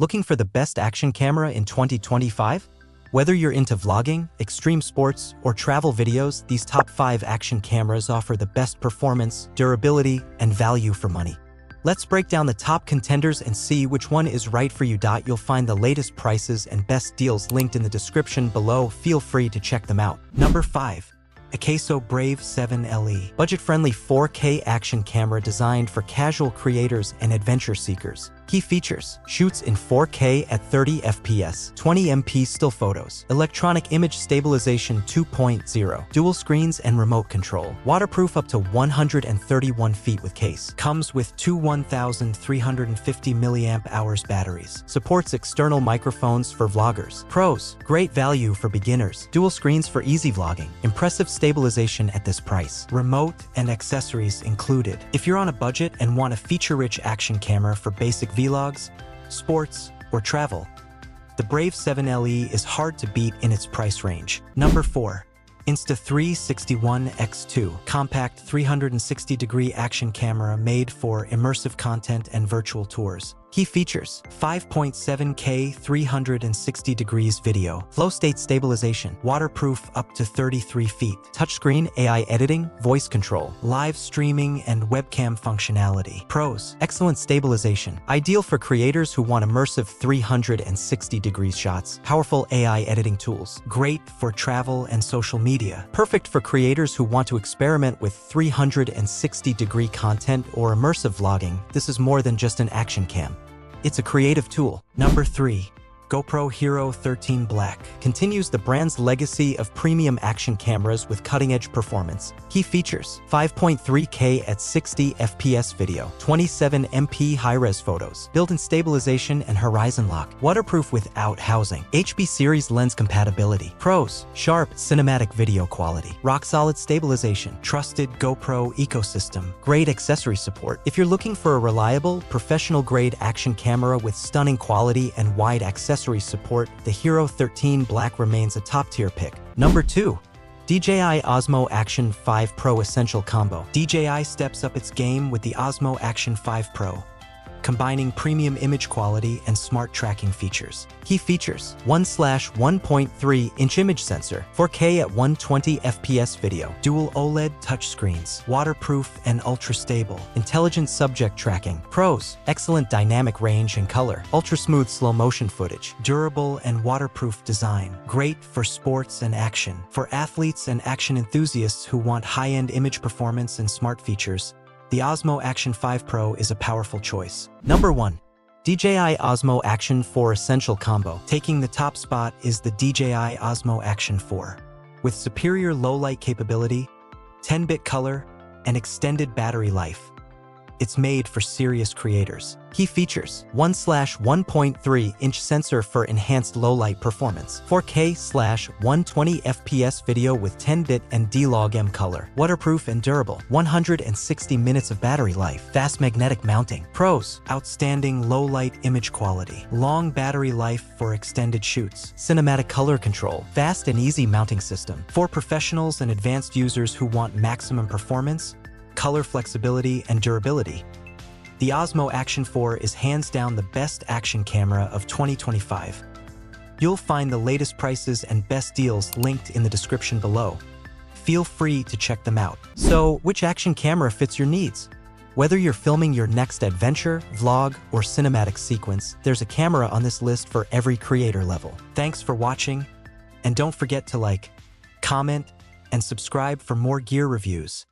Looking for the best action camera in 2025? Whether you're into vlogging, extreme sports, or travel videos, these top 5 action cameras offer the best performance, durability, and value for money. Let's break down the top contenders and see which one is right for you. You'll find the latest prices and best deals linked in the description below. Feel free to check them out. Number 5. AKASO Brave 7 LE. Budget-friendly 4K action camera designed for casual creators and adventure seekers. Key features: shoots in 4K at 30 FPS, 20 MP still photos, electronic image stabilization 2.0, dual screens and remote control, waterproof up to 131 feet with case, comes with two 1350 mAh batteries, supports external microphones for vloggers. Pros: great value for beginners, dual screens for easy vlogging, impressive stabilization at this price, remote and accessories included. If you're on a budget and want a feature-rich action camera for basic vlogs, sports, or travel, the Brave 7 LE is hard to beat in its price range. Number 4. Insta360 ONE X2. Compact 360-degree action camera made for immersive content and virtual tours. Key features: 5.7K 360 degrees video, flow state stabilization, waterproof up to 33 feet, touchscreen AI editing, voice control, live streaming and webcam functionality. Pros: excellent stabilization, ideal for creators who want immersive 360 degrees shots, powerful AI editing tools, great for travel and social media, perfect for creators who want to experiment with 360-degree content or immersive vlogging. This is more than just an action cam. It's a creative tool. Number 3. GoPro Hero 13 Black continues the brand's legacy of premium action cameras with cutting-edge performance. Key features: 5.3K at 60 FPS video, 27 MP high-res photos, built-in stabilization and horizon lock, waterproof without housing, HB series lens compatibility. Pros: sharp cinematic video quality, rock-solid stabilization, trusted GoPro ecosystem, great accessory support. If you're looking for a reliable, professional-grade action camera with stunning quality and wide accessory support, the Hero 13 Black remains a top-tier pick. Number 2. DJI Osmo Action 5 Pro Essential Combo. DJI steps up its game with the Osmo Action 5 Pro, combining premium image quality and smart tracking features. Key features: 1/1.3-inch image sensor, 4K at 120 FPS video, dual OLED touchscreens, waterproof and ultra-stable, intelligent subject tracking. Pros: excellent dynamic range and color, ultra-smooth slow-motion footage, durable and waterproof design, great for sports and action. For athletes and action enthusiasts who want high-end image performance and smart features, the Osmo Action 5 Pro is a powerful choice. Number 1. DJI Osmo Action 4 Essential Combo. Taking the top spot is the DJI Osmo Action 4. With superior low-light capability, 10-bit color, and extended battery life, it's made for serious creators. Key features: 1/1.3-inch sensor for enhanced low-light performance, 4K/120 FPS video with 10-bit and D-Log-M color, waterproof and durable, 160 minutes of battery life, fast magnetic mounting. Pros: outstanding low-light image quality, long battery life for extended shoots, cinematic color control, fast and easy mounting system. For professionals and advanced users who want maximum performance, color flexibility, and durability, the Osmo Action 4 is hands down the best action camera of 2025. You'll find the latest prices and best deals linked in the description below. Feel free to check them out. So, which action camera fits your needs? Whether you're filming your next adventure, vlog, or cinematic sequence, there's a camera on this list for every creator level. Thanks for watching, and don't forget to like, comment, and subscribe for more gear reviews.